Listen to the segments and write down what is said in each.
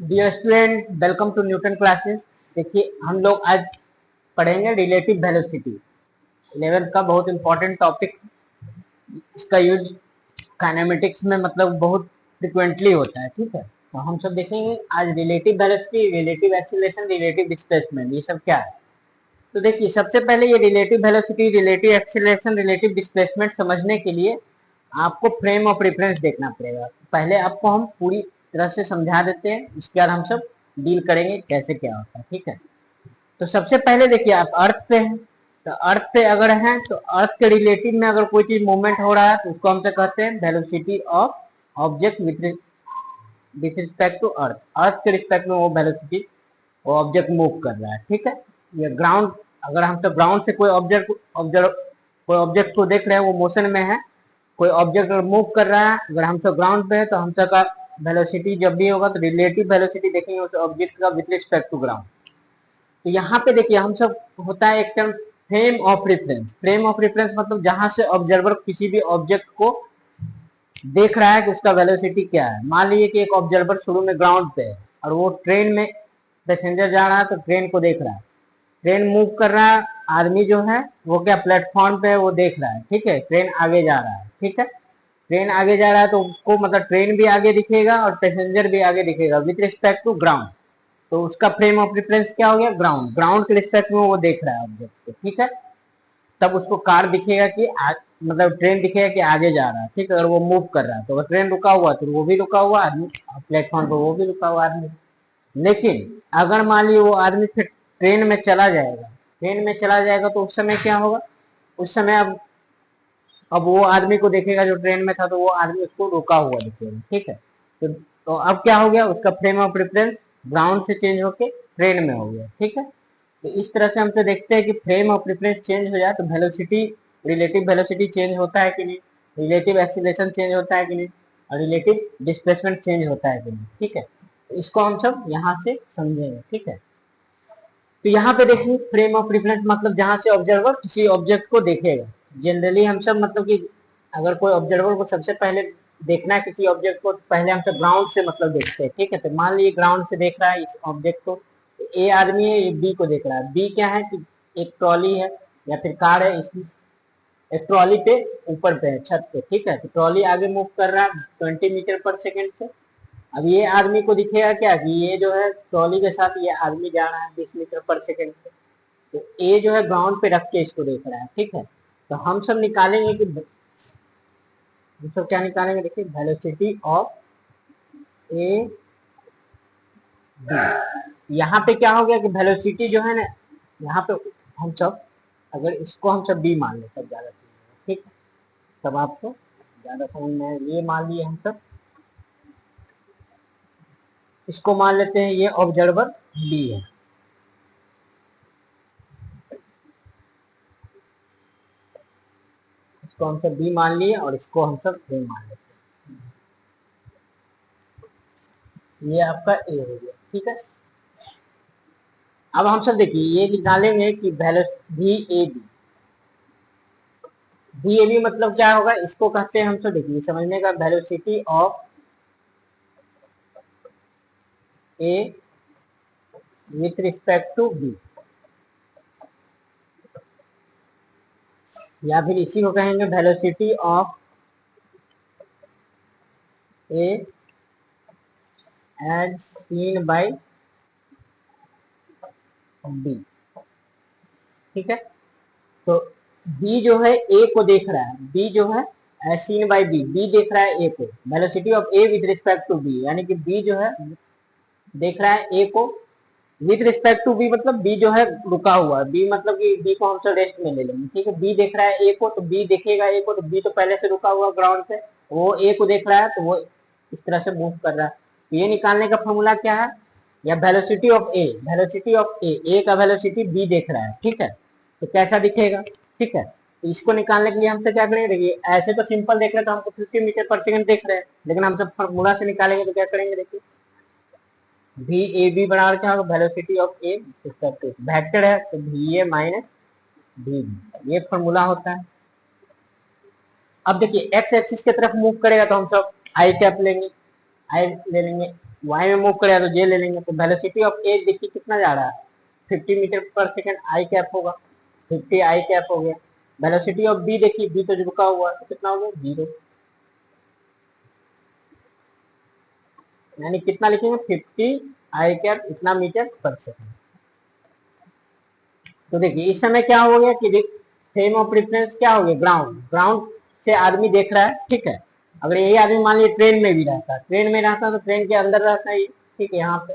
Dear student, welcome to Newton classes. देखिए, हम लोग आज पढ़ेंगे रिलेटिव वेलोसिटी। 11th का बहुत इंपॉर्टेंट टॉपिक। इसका यूज काइनेमेटिक्स में मतलब बहुत फ्रिक्वेंटली होता है। ठीक है, तो हम सब देखेंगे आज relative velocity, relative acceleration, relative displacement, ये सब क्या है। तो देखिए, सबसे पहले ये relative velocity, relative acceleration, relative displacement समझने के लिए आपको फ्रेम ऑफ रेफरेंस देखना पड़ेगा। पहले आपको हम पूरी तरह से समझा देते हैं, उसके बाद हम सब डील करेंगे कैसे क्या होता है। ठीक है, तो सबसे पहले देखिए, आप अर्थ पे हैं, तो अर्थ पे अगर हैं तो अर्थ के रिलेटिव में अगर कोई चीज मूवमेंट हो रहा है तो उसको हमसे कहते हैं velocity of object with respect to earth. Earth के रिस्पेक्ट में वो वेलोसिटी, वो ऑब्जेक्ट मूव कर रहा है। ठीक है, ये ग्राउंड, अगर हम तो ग्राउंड से कोई ऑब्जेक्ट को देख रहे हैं, वो मोशन में है। कोई ऑब्जेक्ट अगर मूव कर रहा है, अगर हम सब ग्राउंड पे है, तो हम सब का वेलोसिटी जब भी होगा तो रिलेटिव वेलोसिटी देखेंगे उस ऑब्जेक्ट का विथ रिस्पेक्ट टू ग्राउंड। तो यहाँ पे देखिए, हम सब होता है एक term frame of reference. Frame of reference मतलब जहां से ऑब्जर्वर किसी भी ऑब्जेक्ट को देख रहा है कि उसका वेलोसिटी क्या है। मान लीजिए कि एक ऑब्जर्वर शुरू में ग्राउंड पे है और वो ट्रेन में पैसेंजर जा रहा है, तो ट्रेन को देख रहा है। ट्रेन मूव कर रहा है, आदमी जो है वो क्या प्लेटफॉर्म पे है, वो देख रहा है। ठीक है, ट्रेन आगे जा रहा है। ठीक है, ट्रेन आगे जा रहा है तो उसको मतलब ट्रेन भी आगे दिखेगा और पैसेंजर भी आगे दिखेगा विथ रिस्पेक्ट टू ग्राउंड। तो उसका फ्रेम ऑफ रेफरेंस क्या हो गया, ग्राउंड। ग्राउंड के रिस्पेक्ट में वो देख रहा है ऑब्जेक्ट को। ठीक है, तब उसको कार दिखेगा कि मतलब ट्रेन दिखेगा कि आगे जा रहा है। ठीक है, अगर वो मूव कर रहा है तो अगर ट्रेन रुका हुआ तो वो भी रुका हुआ आदमी, प्लेटफॉर्म पर वो भी रुका हुआ आदमी। लेकिन अगर मान लीजिए वो आदमी फिर ट्रेन में चला जाएगा, ट्रेन में चला जाएगा तो उस समय क्या होगा, उस समय अब वो आदमी को देखेगा जो ट्रेन में था, तो वो आदमी उसको रुका हुआ दिखेगा। ठीक है, तो अब क्या हो गया, उसका फ्रेम ऑफ रेफरेंस ग्राउंड से चेंज होके ट्रेन में हो गया। ठीक है, तो इस तरह से हम तो देखते हैं कि फ्रेम ऑफ रेफरेंस चेंज हो जाए तो वेलोसिटी, रिलेटिव वेलोसिटी चेंज होता है कि नहीं, रिलेटिव एक्सीलरेशन चेंज होता है कि नहीं, और रिलेटिव डिस्प्लेसमेंट चेंज होता है कि नहीं। ठीक है, तो इसको हम सब यहाँ से समझेंगे। ठीक है, तो यहाँ पे देखिए, फ्रेम ऑफ रेफरेंस मतलब जहां से ऑब्जर्वर किसी ऑब्जेक्ट को देखेगा। जनरली हम सब मतलब कि अगर कोई ऑब्जर्वर को सबसे पहले देखना है किसी ऑब्जेक्ट को, तो पहले हम सब ग्राउंड से मतलब देखते हैं। ठीक है, तो मान लीजिए ग्राउंड से देख रहा है इस ऑब्जेक्ट को, ए आदमी है, ये बी को देख रहा है। बी क्या है कि एक ट्रॉली है या फिर कार है, इसकी एक ट्रॉली पे ऊपर पे है, छत पे। ठीक है, तो ट्रॉली आगे मूव कर रहा है 20 मीटर पर सेकेंड से। अब ये आदमी को दिखेगा क्या कि ये जो है ट्रॉली के साथ ये आदमी जा रहा है 20 मीटर पर सेकेंड से। तो ए जो है ग्राउंड पे रख के इसको देख रहा है। ठीक है, तो हम सब निकालेंगे कि हम सब क्या निकालेंगे, देखिए वेलोसिटी ऑफ ए बी। यहाँ पे क्या हो गया कि वेलोसिटी जो है ना, यहाँ पे हम सब अगर इसको हम सब बी मान लेते तब ज्यादा सही होगा। ठीक है, तब आपको ज्यादा समझ में आएगा। ये मान लिए हम सब, इसको मान लेते हैं ये ऑब्जर्वर बी है। इसको हम सब बी मान लिए और इसको हम सब ए मान लेते हैं। ये आपका ए हो गया। ठीक है, अब हम सब देखिए ये निकालेंगे कि V A B. V A B मतलब क्या होगा, इसको कहते हैं हम सब देखिए समझने का, velocity of A with respect to B, या फिर इसी को कहेंगे velocity of A as seen by B. ठीक है, तो बी जो है ए को देख रहा है, बी जो है as seen by B, B देख रहा है ए को। Velocity of A with respect to B, यानी कि बी जो है देख रहा है ए को विद रिस्पेक्ट टू बी, मतलब बी जो है रुका हुआ है। बी मतलब कि बी को हम सब रेस्ट में ले लेंगे। ठीक है, बी देख रहा है ए को, तो बी देखेगा ए को, तो बी तो पहले से रुका हुआ ग्राउंड पे, वो ए को देख रहा है तो वो इस तरह से मूव कर रहा है। तो ये निकालने का फॉर्मूला क्या है, या velocity of A, velocity of A का वेलोसिटी बी देख रहा है। ठीक है, तो कैसा दिखेगा। ठीक है, तो इसको निकालने के लिए हमसे क्या करेंगे, देखिए ऐसे तो सिंपल देख रहे हैं तो हमको 50 मीटर पर सेकंड देख रहे हैं, लेकिन हम सब फॉर्मूला से निकालेंगे तो क्या करेंगे, देखिए वी ए बी बराबर क्या होगा, वेलोसिटी ऑफ ए वेक्टर है तो V A minus V B, ये फॉर्मूला होता है। अब देखिए एक्स एक्सिस की तरफ मूव करेगा तो हम सब आई कैप लेंगे, आई ले लेंगे वाई में मूव करेगा तो जे ले लेंगे। तो वेलोसिटी ऑफ ए देखिए कितना जा रहा है, 50 मीटर पर सेकेंड, आई कैप होगा 50 आई कैप हो गया। वेलोसिटी ऑफ बी देखिए, बी तो झुका हुआ है तो कितना हो गया 0, यानी कितना लिखेंगे 50 आई कैप इतना मीटर पर सेकेंड। तो देखिए इस समय क्या हो गया कि फ्रेम ऑफ रेफरेंस क्या हो गया, ग्राउंड, ग्राउंड से आदमी देख रहा है, ठीक है। अगर यही आदमी मान लीजिए ट्रेन में भी रहता, ट्रेन में रहता तो ट्रेन के अंदर रहता है, ठीक है। यहाँ पे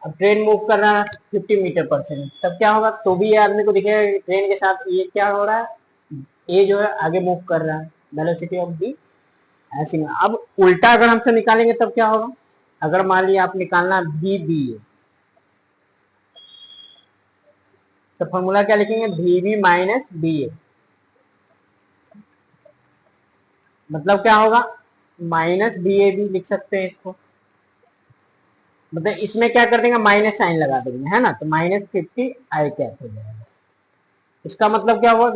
अब ट्रेन मूव कर रहा है 50 मीटर पर सेकेंड, तब क्या होगा, तो भी ये आदमी को दिखेगा ट्रेन के साथ ये क्या हो रहा है, ये जो है आगे मूव कर रहा है, वेलोसिटी ऑफ बी ऐसी में। अब उल्टा अगर हमसे निकालेंगे तब क्या होगा, अगर मान लिया आप निकालना बी बी ए, तो फॉर्मूला क्या लिखेंगे, बी बी माइनस बी ए, मतलब क्या होगा माइनस बी ए बी लिख सकते हैं इसको, मतलब इसमें क्या कर देंगे माइनस साइन लगा देंगे, है ना, तो -50 आई कैप हो जाएगा। इसका मतलब क्या हुआ,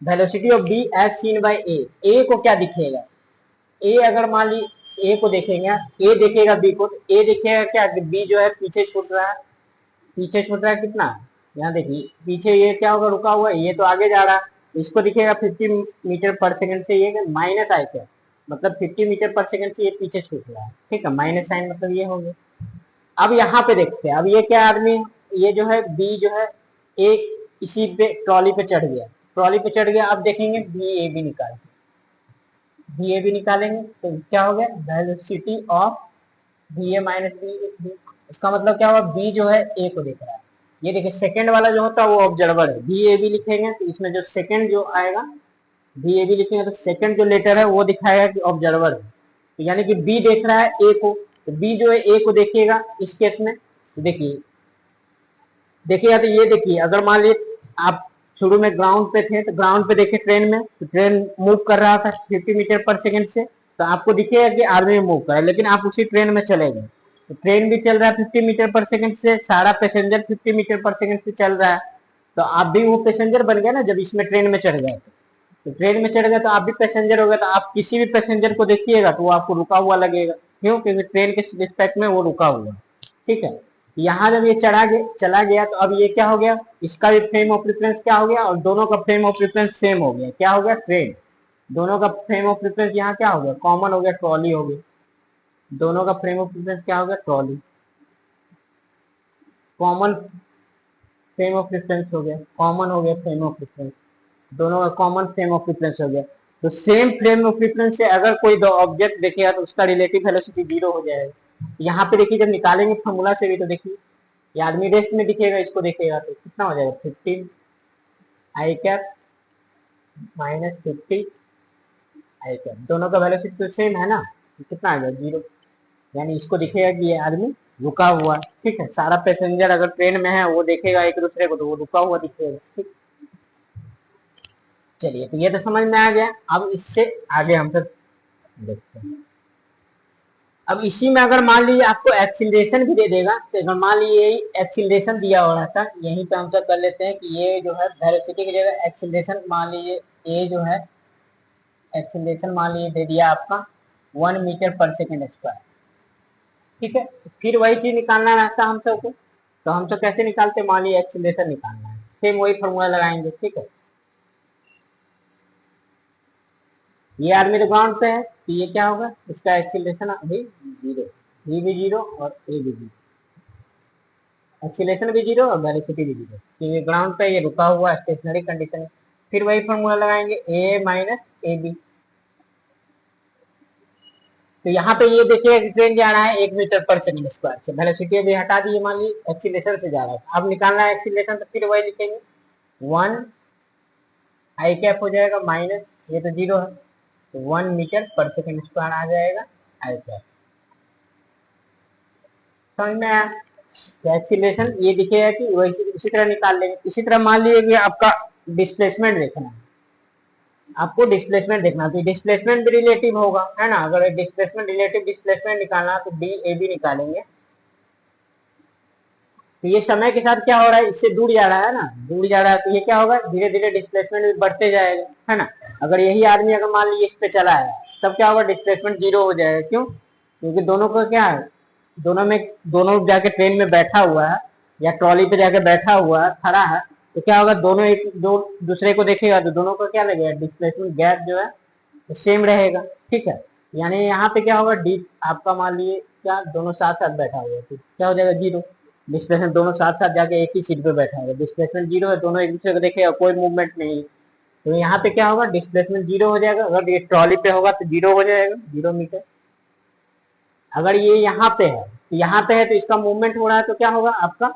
velocity of B as seen by A को क्या दिखेगा, ए अगर मान ली ए को देखेंगे, ए देखेगा बी को, तो ए देखेगा क्या, बी जो है पीछे छूट रहा है, पीछे छूट रहा है कितना, यहाँ देखिए पीछे ये क्या होगा रुका हुआ है, ये तो आगे जा रहा है, इसको दिखेगा 50 मीटर पर सेकंड से ये माइनस आई कैप, मतलब 50 मीटर पर सेकंड से ये पीछे छूट रहा है, ठीक है, माइनस साइन मतलब ये हो गया। अब यहाँ पे देखते हैं, अब ये क्या आदमी, ये जो है बी जो है एक इसी पे ट्रॉली पे चढ़ गया, ट्रॉली पे चढ़ गया, अब देखेंगे बी ए बी निकाल, बी ए बी निकालेंगे तो क्या हो गया, velocity of B A minus B, इसका मतलब क्या हुआ, बी जो है ए को देख रहा है, ये देखिए सेकंड वाला जो होता है वो ऑब्जर्वर है, बी ए बी लिखेंगे तो इसमें जो सेकंड जो आएगा, बी ए बी लिखेंगे तो सेकंड जो लेटर है वो दिखाएगा कि ऑब्जर्वर है, तो यानी कि बी देख रहा है ए को, तो बी जो है ए को देखेगा इस केस में, तो देखिए देखिए तो ये देखिए अगर मान लीजिए आप शुरू में ग्राउंड पे थे, तो ग्राउंड पे देखे ट्रेन में, तो ट्रेन मूव कर रहा था 50 मीटर पर सेकंड से, तो आपको दिखेगा कि आदमी मूव कर रहा है, लेकिन आप उसी ट्रेन में चले गए, तो ट्रेन भी चल रहा है 50 मीटर पर सेकंड से, सारा पैसेंजर 50 मीटर पर सेकंड से चल रहा है, तो आप भी वो पैसेंजर बन गए ना, जब इसमें ट्रेन में चढ़ गए तो ट्रेन में चढ़ गए तो आप भी पैसेंजर हो गए, तो आप किसी भी पैसेंजर को देखिएगा तो वो आपको रुका हुआ लगेगा, क्यों, क्योंकि ट्रेन के रिस्पेक्ट में वो रुका हुआ, ठीक है। यहाँ जब ये चला गया तो अब ये क्या हो गया, इसका भी फ्रेम ऑफ रेफरेंस क्या हो गया, और दोनों का फ्रेम ऑफ रेफरेंस सेम हो गया, क्या हो गया ट्रेन, दोनों का फ्रेम ऑफ रेफरेंस यहाँ क्या हो गया, कॉमन हो गया, ट्रॉली हो गई, दोनों का फ्रेम ऑफ रेफरेंस क्या हो गया, trolley, common frame of reference हो गया, कॉमन हो गया फ्रेम ऑफ रेफरेंस, दोनों का कॉमन फ्रेम ऑफ रेफरेंस हो गया। तो सेम फ्रेम ऑफ रेफरेंस से अगर कोई दो ऑब्जेक्ट देखेगा तो उसका रिलेटिव वेलोसिटी 0 हो जाएगा। यहाँ पे देखिए जब निकालेंगे फॉर्मूला से भी, तो देखिए ये आदमी रेस्ट में दिखेगा, इसको देखेगा तो कितना हो जाएगा 15 आई कैप माइनस 50 आई कैप, दोनों का वेलोसिटी तो सेम है ना, तो कितना आ गया 0, यानी इसको दिखेगा कि ये आदमी रुका हुआ, ठीक है। सारा पैसेंजर अगर ट्रेन में है वो देखेगा एक दूसरे को तो वो रुका हुआ दिखेगा, ठीक। चलिए तो ये तो समझ में आ गया, अब इससे आगे हम फिर देखते हैं। अब इसी में अगर मान लीजिए आपको एक्सीलरेशन भी दे देगा, तो अगर मान लीजिए यही एक्सीलरेशन दिया हो रहा था, यहीं पे हम तो कर लेते हैं कि ये जो है वेलोसिटी की जगह एक्सीलरेशन मान लीजिए, ये जो है एक्सीलरेशन मान लीजिए दे दिया आपका 1 मीटर पर सेकेंड स्क्वायर, ठीक है। फिर वही चीज निकालना रहता है हम सबको, तो हम सब कैसे निकालते, मान लीजिए एक्सीलरेशन निकालना है, सेम वही फॉर्मूला लगाएंगे, ठीक है। ये आदमी तो ग्राउंड पे है, तो ये क्या होगा, इसका एक्सीलरेशन अभी 0, v भी 0 और a भी 0, एक्सीलरेशन भी 0 और वेलोसिटी भी 0, तो ये ग्राउंड पे ये रुका हुआ स्टेशनरी कंडीशन है। फिर वही फॉर्मूला लगाएंगे a माइनस ए बी, तो यहाँ पे ये देखिए ट्रेन जा रहा है 1 मीटर पर सेकंड स्क्वायर से, वेलोसिटी अभी हटा दी, मान ली एक्सीलरेशन से जा रहा है, अब निकालना है एक्सीलरेशन, तो फिर वही लिखेंगे 1 आई कैप हो जाएगा माइनस, ये तो 0 है, तो 1 मीटर पर सेकंड स्क्वायर आ जाएगा आई कैप, समझ में आया। एक्सीलरेशन ये दिखेगा कि वैसे उसी तरह निकाल लेंगे। इसी तरह मान लीजिए कि आपका डिस्प्लेसमेंट देखना है, आपको डिस्प्लेसमेंट देखना, तो डिस्प्लेसमेंट भी रिलेटिव होगा, है ना, अगर डिस्प्लेसमेंट रिलेटिव डिस्प्लेसमेंट निकालना तो डी ए बी निकालेंगे, तो ये समय के साथ क्या हो रहा है, इससे दूर जा रहा है ना, दूर जा रहा है, तो ये क्या होगा, धीरे धीरे डिस्प्लेसमेंट भी बढ़ते जाएगा, है ना। अगर यही आदमी अगर मान लीजिए इस पे चला है, तब क्या होगा, डिस्प्लेसमेंट जीरो हो जाएगा। क्यों? क्योंकि दोनों का क्या है, दोनों जाके ट्रेन में बैठा हुआ है या ट्रॉली पे जाके बैठा हुआ है, खड़ा है, तो क्या होगा, दोनों एक दो दूसरे को देखेगा तो दोनों का क्या लगेगा, डिस्प्लेसमेंट गैप जो है सेम रहेगा। ठीक है, यानी यहाँ पे क्या होगा, डी आपका मान लिए क्या, दोनों साथ साथ बैठा हुआ है, तो क्या हो जाएगा, जीरो। डिस्प्लेसमेंट दोनों साथ साथ जाके एक ही सीट पे बैठा है, डिस्प्लेसमेंट जीरो है, दोनों एक दूसरे को देखेगा, कोई मूवमेंट नहीं है, तो यहाँ पे क्या होगा, डिस्प्लेसमेंट जीरो हो जाएगा। अगर ये ट्रॉली पे होगा तो जीरो हो जाएगा, 0 मीटर। अगर ये यहाँ पे है तो यहाँ पे है तो इसका मूवमेंट हो रहा है, तो क्या होगा आपका,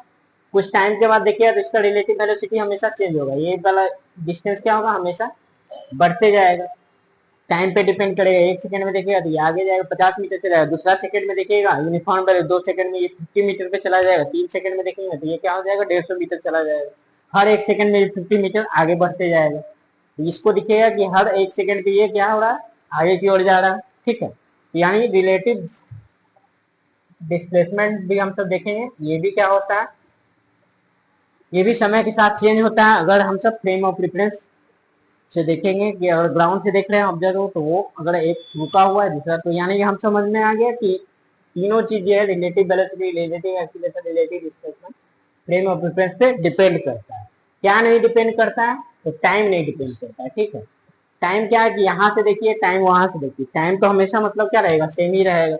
कुछ टाइम के बाद देखिए तो इसका रिलेटिव वेलोसिटी हमेशा चेंज होगा, ये वाला डिस्टेंस क्या होगा, हमेशा बढ़ते जाएगा। टाइम पे डिपेंड करेगा, 1 सेकंड में देखिएगा तो ये आगे जाएगा 50 मीटर चला जाएगा, दूसरा सेकंड में देखिएगा यूनिफॉर्म वैल्यू 2 सेकंड में ये 50 मीटर पे चला जाएगा, 3 सेकंड में देखेंगे तो ये क्या हो जाएगा, 150 मीटर चला जाएगा। हर 1 सेकंड में 50 मीटर आगे बढ़ते जाएगा, तो इसको दिखेगा कि हर 1 सेकंड पे ये क्या हो रहा है, आगे की ओर जा रहा है। ठीक है, यानी रिलेटिव डिस्प्लेसमेंट भी हम सब देखेंगे, ये भी क्या होता है, ये भी समय के साथ चेंज होता है। अगर हम सब फ्रेम ऑफ रेफरेंस से देखेंगे कि अगर ग्राउंड से देख रहे हैं ऑब्जर्व हो, तो वो अगर एक रुका हुआ है दूसरा, तो यानी कि हम समझ में आ गया कि तीनों चीज है, relative velocity, relative acceleration, relative displacement, frame of reference पे डिपेंड करता है। क्या नहीं डिपेंड करता है, तो टाइम नहीं डिपेंड करता है। ठीक है, टाइम क्या है कि यहाँ से देखिए, टाइम वहां से देखिए, टाइम तो हमेशा मतलब क्या रहेगा, सेम ही रहेगा,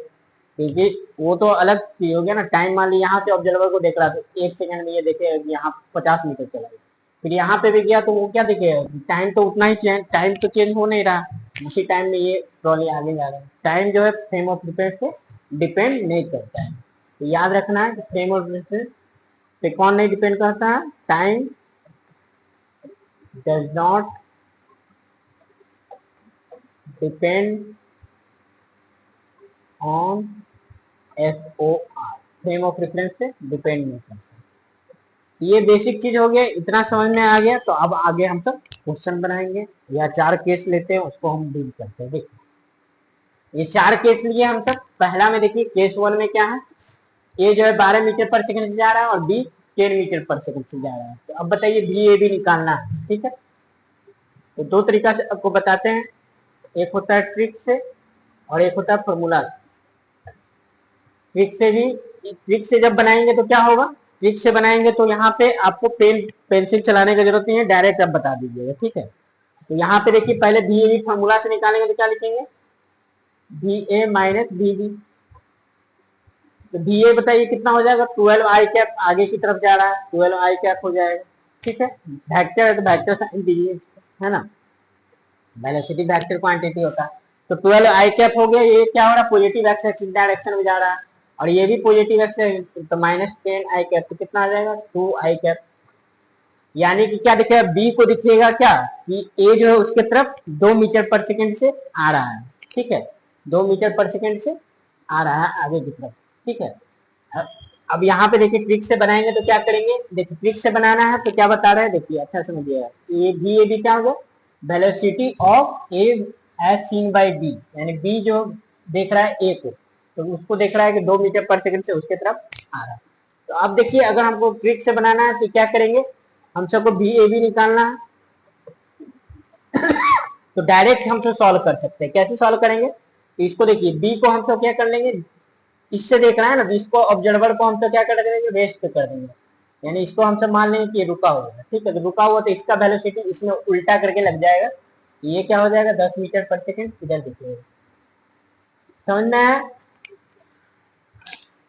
क्योंकि वो तो अलग चीज हो गया ना। टाइम मान ली यहाँ से ऑब्जर्वर को देख रहा था, 1 सेकंड में ये देखे यहाँ 50 मीटर चला गया, फिर यहाँ पे भी गया तो वो क्या दिखेगा, टाइम तो उतना ही चेंज, टाइम तो चेंज हो नहीं रहा, उसी टाइम में ये ट्रॉली आगे जा रहा है। टाइम जो है फ्रेम ऑफ रेफरेंस पे डिपेंड नहीं करता है, तो याद रखना है कि फ्रेम ऑफ रेफरेंस पे कौन नहीं डिपेंड करता है, time does not depend on FOR, frame of reference पे डिपेंड नहीं करता। ये बेसिक चीज हो गया, इतना समझ में आ गया, तो अब आगे हम सब क्वेश्चन बनाएंगे या 4 केस लेते हैं, उसको हम डील करते हैं। देखिए ये 4 केस लिए हम सब। पहला में देखिए केस 1 में क्या है, ए जो है 12 मीटर पर सेकंड से जा रहा है और बी 10 मीटर पर सेकंड से जा रहा है। तो अब बताइए बी ए भी निकालना है। ठीक है, तो दो तरीका से आपको बताते हैं, एक होता है ट्रिक से और एक होता है फॉर्मूला। ट्रिक से जब बनाएंगे तो क्या होगा, ट्रिक से बनाएंगे तो यहाँ पे आपको पेंसिल चलाने की जरूरत नहीं है, डायरेक्ट आप बता दीजिएगा। ठीक है, तो यहाँ पे देखिए पहले बी ए बी फॉर्मूला से निकालेंगे तो क्या लिखेंगे, B A minus B B. तो बी ए बताइए कितना हो जाएगा, 12 आई कैप, आगे की तरफ जा रहा है, 12 आई कैप हो जाएगा। ठीक है, वेक्टर है तो वेक्टर साइन दीजिए, है ना, वेलोसिटी वेक्टर क्वांटिटी होता है। तो 12 आई कैप हो गया, ये क्या हो रहा है, पॉजिटिव एक्स डायरेक्शन में जा रहा है, और ये भी पॉजिटिव एक्स, तो माइनस 10 आई कैप, तो कितना आ जाएगा, 2 आई कैप। यानी कि क्या दिखेगा, बी को दिखेगा क्या कि ए जो है उसके तरफ 2 मीटर पर सेकंड से आ रहा है। ठीक है, 2 मीटर पर सेकंड से आ रहा है आगे की तरफ। ठीक है, अब यहाँ पे देखिए ट्रिक से बनाएंगे तो क्या करेंगे, देखिए ट्रिक से बनाना है तो क्या बता रहे हैं, देखिए अच्छा समझिएगा, ए बी क्या होगा, velocity of A as seen by B, यानी बी जो देख रहा है ए को, तो उसको देख रहा है कि 2 मीटर पर सेकंड से उसके तरफ आ रहा है। तो अब देखिए अगर हमको ट्रिक से बनाना है तो क्या करेंगे, हम सबको बी ए बी निकालना है। तो डायरेक्ट हम तो सॉल्व कर सकते हैं, कैसे सॉल्व करेंगे, तो इसको देखिए बी को हम तो क्या कर लेंगे, इससे देख रहा है ना, इसको ऑब्जर्वर को हम तो क्या कर देंगे, रेस्ट पे कर देंगे, यानी इसको हम सब मान लेंगे कि ये रुका हुआ है। ठीक है, तो रुका हुआ तो इसका वेलोसिटी इसमें उल्टा करके लग जाएगा, ये क्या हो जाएगा, 10 मीटर पर सेकंड इधर देखिएगा। समझना है,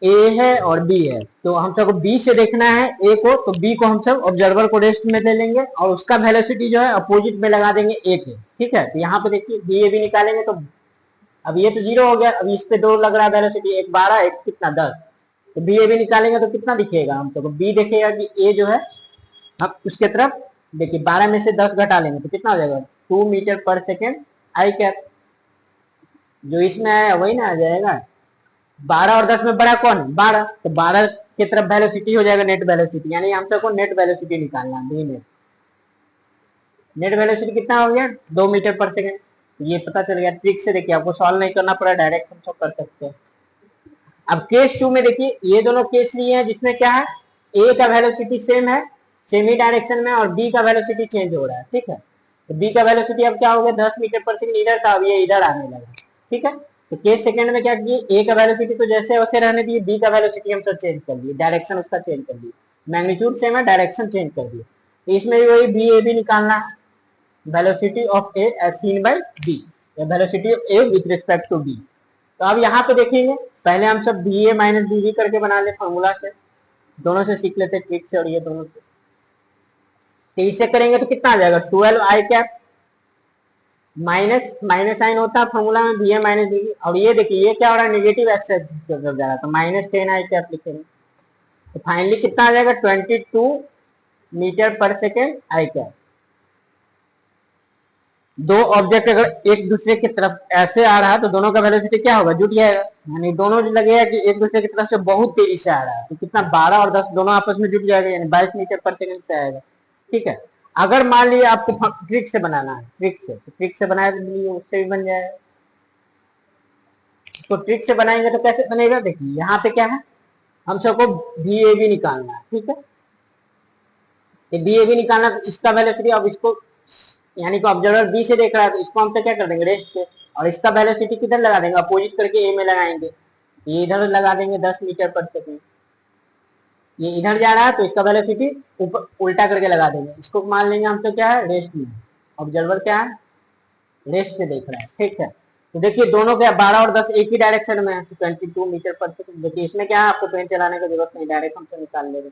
ए है और बी है, तो हम सबको बी से देखना है ए को, तो बी को हम सब ऑब्जर्वर को रेस्ट में ले लेंगे और उसका वेलोसिटी जो है अपोजिट में लगा देंगे ए के। ठीक है, तो यहाँ पे देखिए बी ए बी निकालेंगे तो अब ये तो 0 हो गया, अब इस पे 2 लग रहा है वेलोसिटी, एक 12 एक कितना 10, तो बी ए बी निकालेंगे तो कितना दिखेगा, हम सबको बी देखेगा कि ए जो है हम उसके तरफ देखिए 12 में से 10 घटा लेंगे तो कितना हो जाएगा, 2 मीटर पर सेकेंड आई कैप, जो इसमें आया वही ना आ जाएगा। 12 और 10 में बड़ा कौन है, 12, तो 12 की तरफ वेलोसिटी हो जाएगा नेट वेलोसिटी, यानी हम सबको नेट वेलोसिटी निकालना है। नेट वेलोसिटी कितना हो गया, 2 मीटर पर सेकेंड, ये पता चल गया। ट्रिक से देखिए आपको सॉल्व नहीं करना पड़ा, डायरेक्ट हम सब कर सकते हैं। अब केस 2 में देखिए ये दोनों केस लिए हैं जिसमें क्या है, ए का वेलोसिटी सेम है, सेम ही डायरेक्शन में, और बी का वेलोसिटी चेंज हो रहा है। ठीक है, तो बी का वेलोसिटी अब क्या हो गया, 10 मीटर पर सेकेंड इधर था, अब ये इधर आने लगा, ठीक है। तो केस सेकंड में क्या किए, ए का वेलोसिटी तो जैसे वैसे रहने दिए, बी का वेलोसिटी हम तो चेंज कर दिए, डायरेक्शन उसका चेंज कर दिए, मैग्नीट्यूड सेम है, डायरेक्शन चेंज कर दिए। तो इसमें भी वही बी ए बी निकालना है, velocity of A as seen by B, या velocity of A with respect to B. तो अब यहाँ पे देखेंगे, पहले हम सब B A minus B B करके बना ले फॉर्मूला से, दोनों से सीख लेते ट्रिक से, और ये दोनों से। तो इससे करेंगे तो कितना आ जाएगा, 12 आई कैप माइनस माइनस साइन होता है फॉर्मूला में, बी ए माइनस बी, और ये देखिए ये क्या हो रहा है, नेगेटिव एक्स एक्सिस की तरफ जा रहा है, तो -10 आई कैप लिखेंगे। तो फाइनली कितना आ जाएगा, 22 मीटर पर सेकेंड आई कैप। दो ऑब्जेक्ट अगर एक दूसरे की तरफ ऐसे आ रहा है तो दोनों का वेलोसिटी क्या होगा, जुट जाएगा, यानी दोनों लगेगा कि एक दूसरे की तरफ से बहुत तेजी से आ रहा है, तो कितना 12 और 10 दोनों आपस में जुट जाएगा, यानी 22 मीटर पर सेकंड से आएगा। ठीक है। अगर मान लीजिए आपको ट्रिक से बनाना है, ट्रिक से, तो ट्रिक से बनाए तो उससे भी बन जाएगा। इसको ट्रिक से बनाएंगे तो कैसे बनेगा, देखिए यहाँ पे क्या है, हम सबको बी ए बी निकालना है। ठीक है, ये बी ए बी निकालना, तो इसका वेलोसिटी, अब इसको यानी कि ऑब्जर्वर बी से देख रहा है, तो इसको हम तो क्या कर देंगे, रेस्ट पे, और इसका वेलोसिटी किधर लगा देंगे, अपोजिट करके ए में लगाएंगे, ये इधर लगा देंगे 10 मीटर पर सेकेंड, ये इधर जा रहा है तो इसका वेलोसिटी ऊपर उल्टा करके लगा देंगे, इसको मान लेंगे हम तो क्या है, रेस्ट में, ऑब्जर्वर क्या है, रेस्ट से देख रहा है। ठीक है, तो देखिए दोनों क्या 12 और 10 एक ही डायरेक्शन में है, तो 22 मीटर पर सेकेंड। देखिए इसमें क्या है, आपको पेन चलाने की जरूरत नहीं, डायरेक्ट हम तो निकाल लेंगे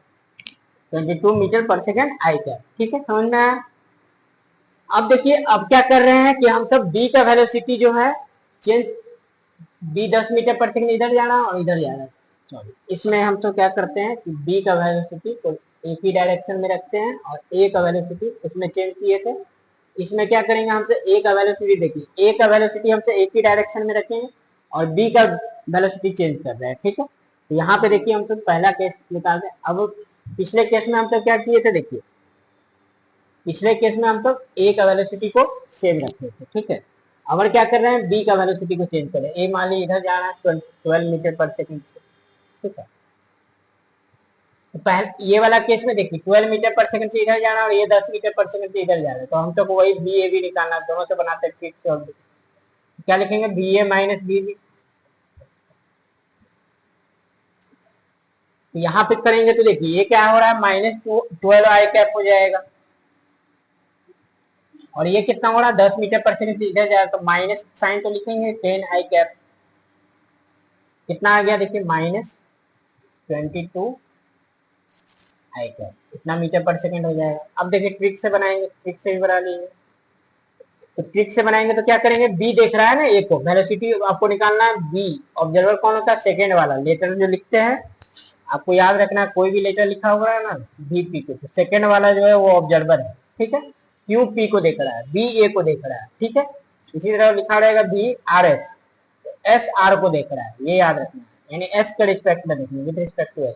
22 मीटर पर सेकेंड आई क्या। ठीक है, समझ में आया। अब देखिए अब क्या कर रहे हैं कि हम सब बी का वेलोसिटी जो है चेंज, बी 10 मीटर पर सेकेंड इधर जाना और इधर जाना, सॉरी, इसमें हम तो क्या करते हैं कि बी का वेलोसिटी को एक ही डायरेक्शन में रखते हैं, और ए का वेलोसिटी इसमें चेंज किए थे, इसमें क्या करेंगे हमसे ए का वेलोसिटी, देखिए ए का वेलोसिटी हमसे एक ही डायरेक्शन में रखेंगे, और बी का वेलोसिटी चेंज कर रहे हैं। ठीक है, तो यहाँ पे देखिए हम तो पहला केस निकालते हैं। अब पिछले केस में हम तो क्या किए थे, देखिए पिछले केस में हम तो ए का वेलोसिटी को सेम रखे थे। ठीक है, अब क्या कर रहे हैं, बी का वेलोसिटी को चेंज करें, ए मान ली इधर जा रहा है 12 मीटर पर सेकेंड से। ठीक है, तो पहले ये वाला केस में देखिए 12 मीटर पर सेकंड से इधर जाना और ये 10 मीटर पर सेकंड से इधर जाना है, तो हम तो वही बी ए बी निकालना, दोनों से बनाते हैं ट्रिक से। और क्या लिखेंगे, B A minus B B, तो यहाँ पे करेंगे तो देखिए ये क्या हो रहा है, -12 आई कैप हो जाएगा, और ये कितना हो रहा है, 10 मीटर पर सेकंड से इधर जाएगा, तो माइनस साइन तो लिखेंगे 10 आई कैप, कितना आ गया देखिए -22 आई कैप, इतना मीटर पर सेकंड हो जाएगा। अब देखिए ट्रिक से बनाएंगे, ट्रिक से भी बना लीजिए। तो ट्रिक से बनाएंगे तो क्या करेंगे, बी देख रहा है ना, ए को वेलोसिटी आपको निकालना है, बी ऑब्जर्वर कौन होता है, सेकेंड वाला लेटर जो लिखते हैं, आपको याद रखना है, कोई भी लेटर लिखा हुआ है ना बी पी को, तो सेकेंड वाला जो है वो ऑब्जर्वर है। ठीक है, क्यू पी को देख रहा है, बी ए को देख रहा है। ठीक है, इसी तरह लिखा रहेगा B R S, S R को देख रहा है, ये याद रखना है, यानी एस के रिस्पेक्ट में देखना, विद रिस्पेक्ट टू एस।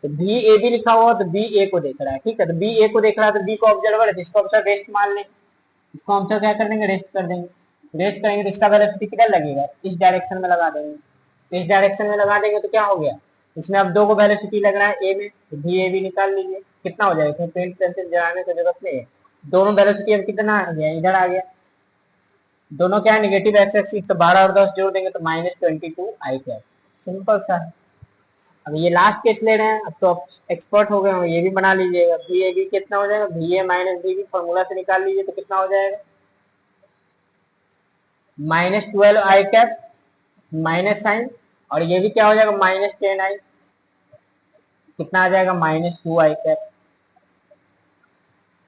तो बी ए बी लिखा हुआ तो बी ए को देख रहा है। ठीक है, तो बी ए को देख रहा है तो बी को ऑब्जर्वर है, जिसको हम रेस्ट मान लेंगे, इसको हम तो क्या कर देंगे, रेस्ट कर देंगे, रेस्ट करेंगे तो इसका वेलोसिटी किधर लगेगा, इस डायरेक्शन में लगा देंगे, इस डायरेक्शन में लगा देंगे तो क्या हो गया, इसमें अब दो को वेलोसिटी लग रहा है ए में, तो बी ए बी निकाल लीजिए, कितना हो जाएगा, इसमें पेंट पेंसिल जलाने की जरूरत नहीं है, दोनों वेलोसिटी अब कितना आ गया, इधर आ गया, दोनों क्या है नेगेटिव एक्स एक्सिस, तो 12 और 10 जोड़ देंगे तो -22 आई कैप, सिंपल सा है। अब ये लास्ट केस ले रहे हैं, अब तो आप एक्सपर्ट हो गए हो, ये भी बना लीजिएगा, बी ए बी कितना हो जाएगा, B A minus B B formula से निकाल लीजिए, तो कितना हो जाएगा, -12 आई कैप माइनस साइन, और ये भी क्या हो जाएगा, -10 आई, कितना आ जाएगा, -2 आई कैप।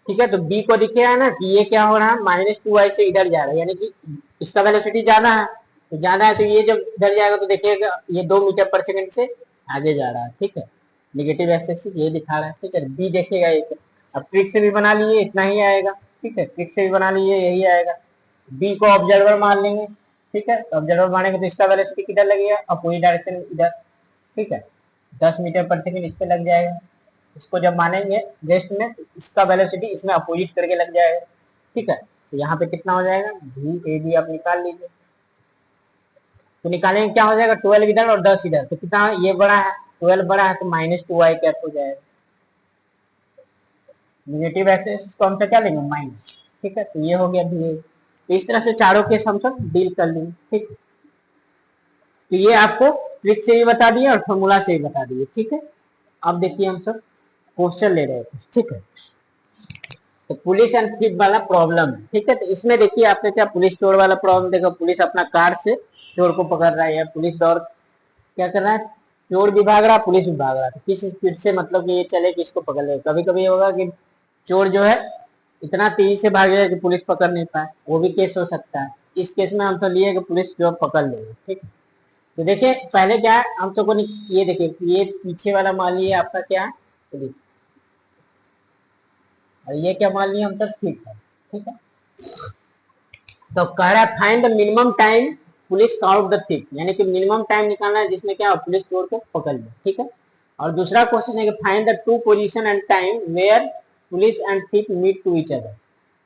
ठीक है, तो बी को दिखे है ना कि ये क्या हो रहा है, -2 आई से इधर जा रहा है, यानी कि इसका वेलोसिटी ज्यादा है, तो ज्यादा है तो ये जब इधर जाएगा तो देखिएगा ये 2 मीटर पर सेकंड से आगे जा रहा है। ठीक है, नेगेटिव एक्स एक्सिस ये दिखा रहा है। ठीक है, बी देखेगा एक, अब ट्रिक से भी बना लिए इतना ही आएगा। ठीक है, ट्रिक से भी बना लिए यही आएगा, बी को ऑब्जर्वर मान लेंगे। ठीक है, तो ऑब्जर्वर मानेंगे तो इसका वेलोसिटी किधर लगेगा, अपोजिट डायरेक्शन इधर। ठीक है, 10 मीटर पर सेकंड इस पे लग जाएगा, इसको जब मानेंगे रेस्ट में इसका वेलोसिटी इसमें अपोजिट करके लग जाएगा। ठीक है, तो यहाँ पे कितना हो जाएगा, बी ए बी आप निकाल लीजिए, तो निकालेंगे क्या हो जाएगा, 12 इधर और 10 इधर, तो कितना ये बड़ा है, 12 बड़ा है तो -2 आई कैप हो जाएगा, नेगेटिव एक्सिस को हम क्या लेंगे, माइनस। ठीक है, तो ये हो गया बी ए। तो इस तरह से चारों केस हम सब डील कर लेंगे। ठीक, तो ये आपको ट्रिक से भी बता दिए और फॉर्मूला से भी बता दिए, ठीक है। अब देखिए हम सब क्वेश्चन ले रहे हैं, ठीक है। तो पुलिस एंड थीफ वाला प्रॉब्लम है, ठीक है। तो इसमें देखिए आपने क्या पुलिस चोर वाला प्रॉब्लम देखा, पुलिस अपना कार से चोर को पकड़ रहा है, पुलिस दौड़ क्या कर रहा है, चोर भी भाग रहा, पुलिस भी भाग रहा, तो किस स्पीड से मतलब कि ये चले कि इसको पकड़ ले। कभी कभी होगा कि चोर जो है इतना तेजी से भागेगा कि पुलिस पकड़ नहीं पाए, वो भी केस हो सकता है। इस केस में हम तो लिए कि पुलिस जो पकड़ लेगी, ठीक है। तो देखिए पहले क्या है, हम तो को ये देखिए, ये पीछे वाला मान लिया आपका क्या है, पुलिस, और ये क्या मान लिया हम सब, ठीक है, ठीक है। तो कह रहा है find the minimum time police count the thick, यानी कि मिनिमम टाइम निकालना है जिसमें क्या पुलिस चोर को पकड़ ले, ठीक है। और दूसरा क्वेश्चन है कि find the two position and time where police and thief meet to each other.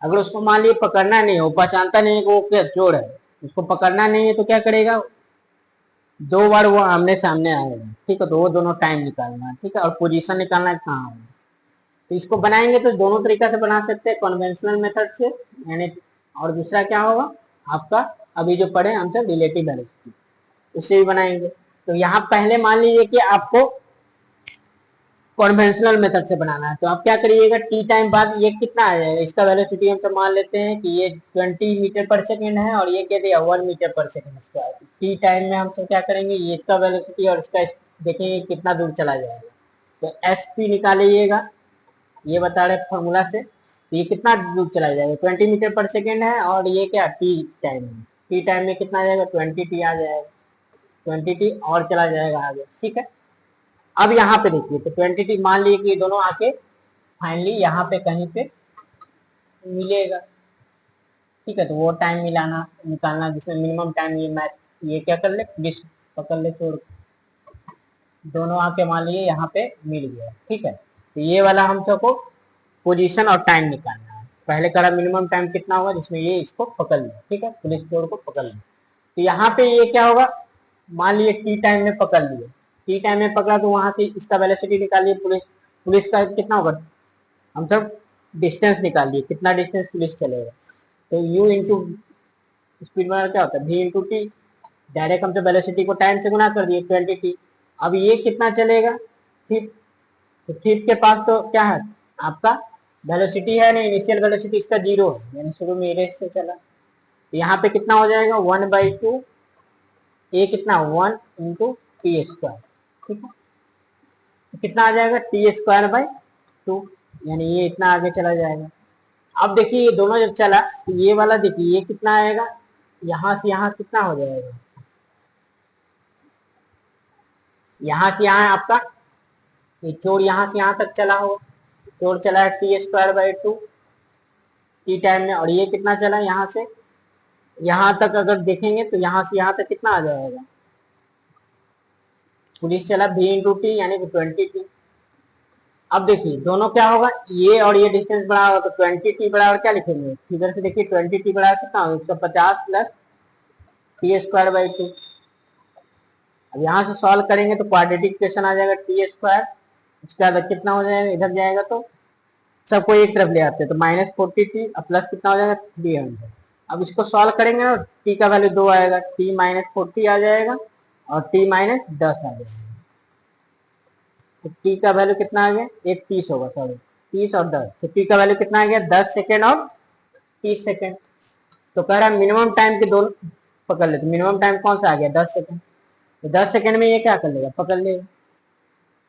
अगर उसको मान लीजिए पकड़ना नहीं है, वो पहचानता नहीं है कि वो क्या चोर है, उसको पकड़ना नहीं है, तो क्या करेगा, दो बार वो आमने सामने आएगा, ठीक है। तो वो दोनों टाइम निकालना है, ठीक है, और पोजीशन निकालना है कहाँ है। तो इसको बनाएंगे तो दोनों तरीका से बना सकते हैं, कन्वेंशनल मेथड से, यानी, और दूसरा क्या होगा आपका, अभी जो पढ़े हम सब रिलेटिव वेलोसिटी, उससे भी बनाएंगे। तो यहाँ पहले मान लीजिए कि आपको कन्वेंशनल मेथड से बनाना है, तो आप क्या करिएगा, टी टाइम बाद ये कितना आ जाएगा, इसका वेलोसिटी हम तो मान लेते हैं कि ये 20 मीटर पर सेकेंड है, और ये क्या दिया 1 मीटर पर सेकेंड। इसका टी टाइम में हम सब क्या करेंगे, ये इसका वेलोसिटी और इसका देखेंगे कितना दूर चला जाएगा। तो एस पी निकालिएगा, ये बता रहे फॉर्मूला से, तो ये कितना दूर चला जाएगा, 20 मीटर पर सेकेंड है, और ये क्या टी टाइम में, टी टाइम में कितना आ जाएगा, 20 टी आ जाएगा, 20 टी और चला जाएगा आगे, ठीक है। अब यहाँ पे देखिए, तो 20 टी मान लिए कि ये दोनों आके फाइनली यहाँ पे कहीं पे मिलेगा, ठीक है। तो वो टाइम मिलाना निकालना जिसमें मिनिमम टाइम, ये मैच ये क्या कर ले, पुलिस पकड़ ले चोर, दोनों आके मान लिए यहाँ पे मिल गया, ठीक है। तो ये वाला हम सबको पोजीशन और टाइम निकालना है। पहले करा मिनिमम टाइम कितना होगा जिसमें ये इसको पकड़ ले, ठीक है, पुलिस चोर को पकड़ ले। तो यहाँ पे ये क्या होगा, मान लिए टी टाइम में पकड़ लिए, टी टाइम में पकड़ा तो वहां से इसका वेलोसिटी निकालिए, पुलिस पुलिस का कितना होगा, हम सब डिस्टेंस निकालिए, कितना डिस्टेंस पुलिस चलेगा। तो यू इंटू स्पीड में क्या होता है, वी इंटू टी, डायरेक्ट हम तो वेलोसिटी को टाइम से गुना कर दिए 20 टी। अब ये कितना चलेगा, ठीक, तो ठीक के पास तो क्या है आपका वेलोसिटी है नहीं, इनिशियल वेलोसिटी इसका 0 है, यानी शुरू में रेस से चला। तो यहाँ पे कितना हो जाएगा 1/2, ये कितना 1 इंटू टी स्क्वायर, ठीक है। तो कितना आ जाएगा टी स्क्वायर बाई 2, यानी ये इतना आगे चला जाएगा। अब देखिए ये दोनों जब चला तो ये वाला देखिए ये कितना आएगा, यहाँ से यहाँ कितना हो जाएगा, यहाँ से यहाँ आपका ये चोर यहाँ से यहाँ तक चला होगा, चोर चला है T square by 2 T time में, और ये कितना चला यहाँ से यहाँ तक, अगर देखेंगे तो यहाँ से यहाँ तक कितना आ जाएगा, पुलिस चला v इंटू टी यानी कि 20 टी। अब देखिए दोनों क्या होगा, ये और ये डिस्टेंस बढ़ा होगा, तो 20 टी बराबर क्या लिखेंगे, फिगर से देखिए 20 टी बराबर कितना होगा, 150 प्लस टी स्क्वायर बाई 2। अब यहाँ से सॉल्व करेंगे तो क्वाड्रेटिक इक्वेशन आ जाएगा टी स्क्वायर, उसके बाद कितना हो जाएगा, इधर जाएगा तो सबको एक तरफ ले आते हैं, तो -40t प्लस कितना हो जाएगा 300। अब इसको सॉल्व करेंगे ना, t का वैल्यू 2 आएगा, t -40 आ जाएगा और t -10 आ जाएगा। तो t का वैल्यू कितना आ गया, एक 30 होगा, सॉरी 30 और 10, तो t का वैल्यू कितना आ गया 10 सेकेंड और 30 सेकेंड। तो कह रहा है मिनिमम टाइम के दोनों पकड़ लेते, मिनिमम टाइम कौन सा आ गया 10 सेकेंड, तो 10 सेकेंड में ये क्या कर लेगा, पकड़ लेगा,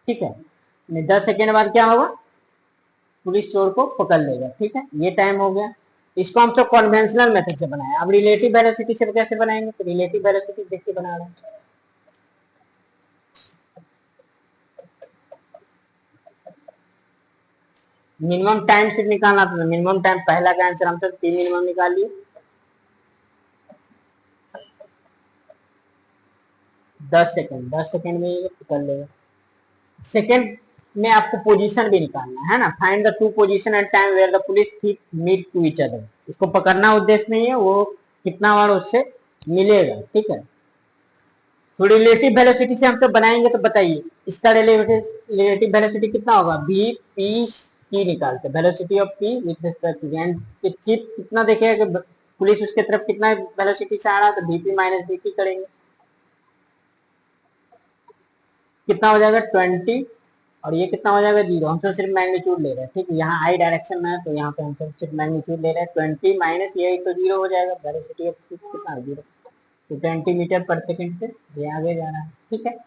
ठीक है। 10 सेकेंड बाद क्या होगा, पुलिस चोर को पकड़ लेगा, ठीक है, ये टाइम हो गया। इसको हम तो कन्वेंशनल मेथड से बनाए। अब रिलेटिव वेलोसिटी से कैसे बनाएंगे, तो रिलेटिव वेलोसिटी देखिए बना रहे हैं, मिनिमम टाइम से निकालना था, मिनिमम टाइम पहला का आंसर हम सब टी मिनिमम निकाल लिए 10 सेकेंड, 10 सेकेंड में ये पकड़ लेगा। सेकेंड में आपको पोजीशन भी निकालना है ना, find the two position and time where the police thief meet to each other. इसको पकड़ना उद्देश्य नहीं है, वो कितना बार उससे मिलेगा, ठीक है। तो रिलेटिव वेलोसिटी से हम तो बनाएंगे, तो बताइए इसका रिलेटिव वेलोसिटी कितना होगा, वी पी टी निकालते, velocity of P with respect to and कितना देखेगा कि पुलिस उसके तरफ कितना वेलोसिटी से आ रहा है, तो वीपी माइनस वीपी करेंगे, कितना हो जाएगा 20 और ये कितना हो जाएगा 0। हम तो सिर्फ मैग्नीट्यूड ले रहे हैं, ठीक है, यहाँ आई डायरेक्शन में है तो यहाँ पे हम सिर्फ मैग्नीट्यूड ले रहे हैं। 20 माइनस ये तो 0 हो जाएगा, वेलोसिटी कितना 0, तो 20 मीटर पर सेकंड से ये आगे जा रहा है, ठीक है।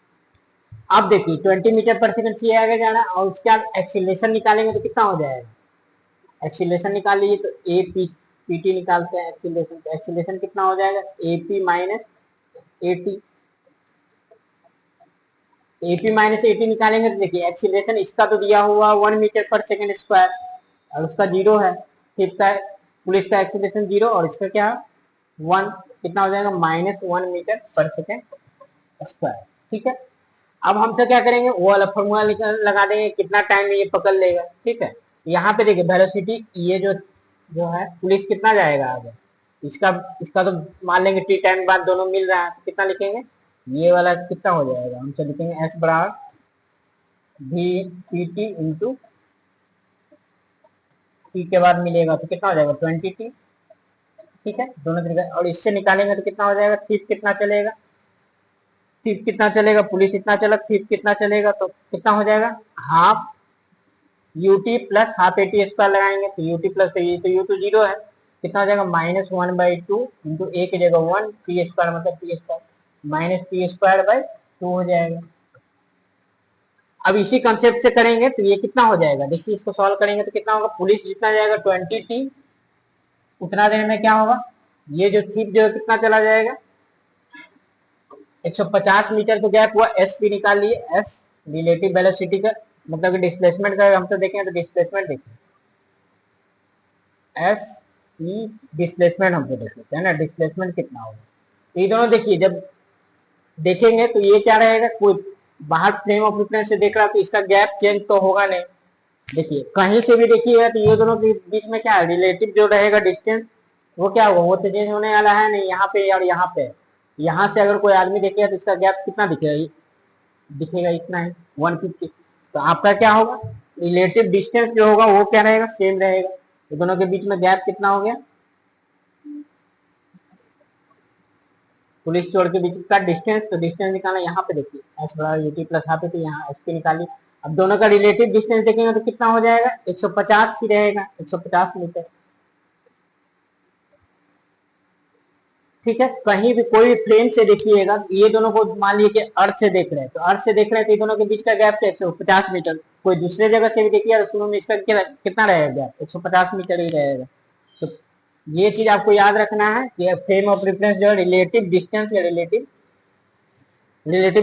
अब देखिए 20 मीटर पर सेकंड से ये आगे जा रहा है और उसके बाद एक्सीलरेशन निकालेंगे तो कितना हो जाएगा, एक्सीलरेशन निकाल लीजिए तो ए पी पी टी निकालते हैं एक्सीलरेशन, तो एक्सीलरेशन कितना हो जाएगा A P minus A T. AP minus eighty निकालेंगे तो देखिए एक्सीलरेशन इसका तो दिया हुआ 1 मीटर पर सेकंड स्क्वायर और उसका 0 है, फिर का पुलिस का एक्सीलरेशन 0 और इसका क्या 1, कितना हो जाएगा -1 मीटर पर सेकंड स्क्वायर, ठीक है। अब हम तो क्या करेंगे वो वाला फॉर्मूला लगा देंगे कितना टाइम में ये पकड़ लेगा, ठीक है। यहाँ पे देखिए वेलोसिटी ये जो है पुलिस कितना जाएगा आगे, इसका इसका तो मान लेंगे टी टाइम बाद दोनों मिल रहा है तो कितना लिखेंगे, ये वाला कितना हो जाएगा, हम तो लिखेंगे एस बराबर we P T into T के बाद मिलेगा तो कितना हो जाएगा 20 टी, ठीक है, दोनों तरीके। और इससे निकालेंगे तो कितना हो जाएगा, थीप कितना चलेगा, थीप कितना चलेगा, पुलिस इतना चला, थीप कितना चलेगा तो कितना हो जाएगा half you T plus half A T square लगाएंगे तो यू टी प्लस तो यू तो 0 है, कितना हो जाएगा -1/2 इंटू ए की जगह 1 टी स्क्वायर मतलब T square minus T square by 2 हो जाएगा। अब इसी कंसेप्ट से करेंगे तो ये कितना हो जाएगा, देखिए इसको सॉल्व करेंगे तो कितना होगा, पुलिस जितना जाएगा 20 टी, उतना देर में क्या होगा, ये जो थीप जो कितना चला जाएगा 150 मीटर तो गैप हुआ, एस पी निकाल लिए, एस रिलेटिव वेलोसिटी का मतलब डिस्प्लेसमेंट का हम तो देखें तो डिस्प्लेसमेंट देखिए एस ई डिस्प्लेसमेंट हम तो देख लेते हैं ना, डिस्प्लेसमेंट कितना होगा, तो ये दोनों देखिए जब देखेंगे तो ये क्या रहेगा, कोई बाहर फ्रेम ऑफ रेफरेंस से देख रहा तो इसका गैप चेंज तो होगा नहीं, देखिए कहीं से भी देखिएगा तो ये दोनों के बीच में क्या है रिलेटिव जो रहेगा डिस्टेंस वो क्या होगा, वो तो चेंज होने वाला है नहीं, यहाँ पे और यहाँ पे, यहाँ से अगर कोई आदमी देखेगा तो इसका गैप कितना दिखेगा, दिखेगा इतना ही 150, तो आपका क्या होगा रिलेटिव डिस्टेंस जो होगा वो क्या रहेगा सेम रहेगा, तो दोनों के बीच में गैप कितना हो गया, पुलिस चोर के बीच का डिस्टेंस, तो डिस्टेंस निकालना यहाँ पे देखिए एस बराबर यू टी प्लस हाफ है, यहाँ एस पी निकाली। अब दोनों का रिलेटिव डिस्टेंस देखेंगे तो कितना हो जाएगा 150 ही रहेगा, 150 मीटर, ठीक है। कहीं भी कोई भी फ्रेम से देखिएगा ये दोनों को मान लीजिए कि अर्थ से देख रहे हैं तो अर्थ से देख रहे हैं तो ये दोनों के बीच का गैप 150 मीटर, कोई दूसरे जगह से भी देखिए तो शुरू में इसका कितना रहेगा 150 मीटर ही रहेगा, तो ये चीज आपको याद रखना है कि फ्रेम ऑफ रेफरेंस जो रिलेटिव डिस्टेंस या रिलेटिव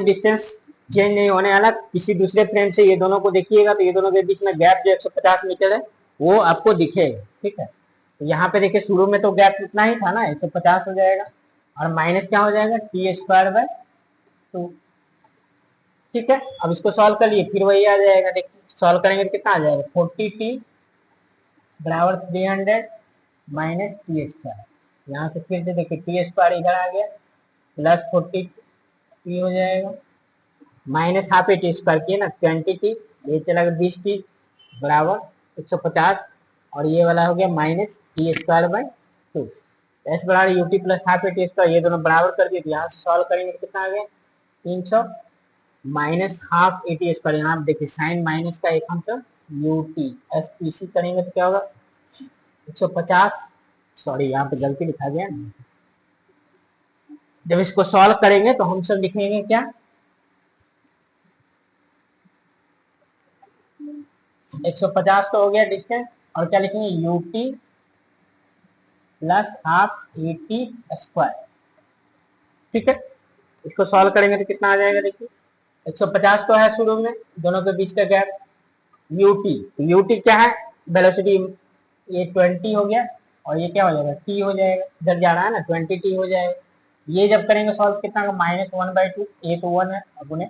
डिस्टेंस चेंज नहीं होने वाला, किसी दूसरे फ्रेम से ये दोनों को देखिएगा तो ये दोनों के बीच में गैप जो 150 मीटर है वो आपको दिखेगा, ठीक है। तो यहाँ पे देखिए शुरू में तो गैप इतना ही था ना 150 हो जाएगा और माइनस क्या हो जाएगा टी स्क्वायर बाय 2, ठीक है। अब इसको सॉल्व कर लिए फिर वही आ जाएगा, देखिए सॉल्व करेंगे तो कितना आ जाएगा 40 टी बराबर 300 माइनस टी स्क्वायर, यहाँ से फिर से देखिए टी स्क्वायर इधर आ गया प्लस 40 टी हो जाएगा minus half A T square किए ना 20 टी, ये चला गया 20 टी बराबर 150 और ये वाला हो गया minus T square by 2, S बराबर U T plus half A T square, ये दोनों बराबर कर दिए तो यहाँ से सॉल्व करेंगे तो कितना आ गया 300 minus half A T square, यहाँ देखिए साइन माइनस का एक हम तो U T S P C करेंगे तो क्या होगा 150, सॉरी यहाँ पे गलती लिखा गया ना, जब इसको सॉल्व करेंगे तो हम सब लिखेंगे क्या 150 तो हो गया डिस्टेंस और क्या लिखेंगे you T plus half A T square, ठीक है। इसको सॉल्व करेंगे तो कितना आ जाएगा देखिए 150 तो है शुरू में दोनों के बीच का गैप, यूटी तो यूटी क्या है वेलोसिटी, ये 20 हो गया और ये क्या हो जाएगा टी हो जाएगा, इधर जा रहा है ना 20 टी हो जाएगा, ये जब करेंगे सॉल्व कितना का -1/2, ये तो 1 है अब उन्हें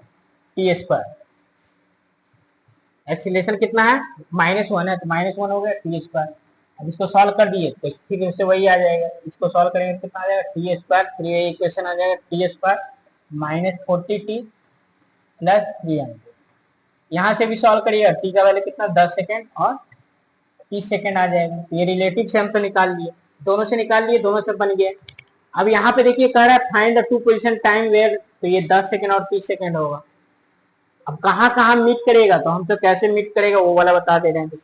टी स्क्वायर, एक्सीलरेशन कितना है -1 है तो -1 हो गया टी स्क्वायर। अब इसको सॉल्व कर दिए तो ठीक है उससे वही आ जाएगा, इसको सॉल्व करेंगे तो कितना आ जाएगा टी स्क्वायर, फिर ये इक्वेशन आ जाएगा टी स्क्वायर -40 टी प्लस 300, यहाँ से भी सॉल्व करिएगा टी का वैल्यू कितना 10 सेकेंड और 30 सेकेंड आ जाएगा, ये रिलेटिव से हमसे निकाल लिए, दोनों से निकाल लिए दोनों से बन गया। अब यहाँ पे देखिए कह रहा है find the two position time where, तो ये 10 सेकेंड और 30 सेकेंड होगा, अब कहाँ कहाँ मीट करेगा, तो हम तो कैसे मीट करेगा वो वाला बता दे रहे हैं।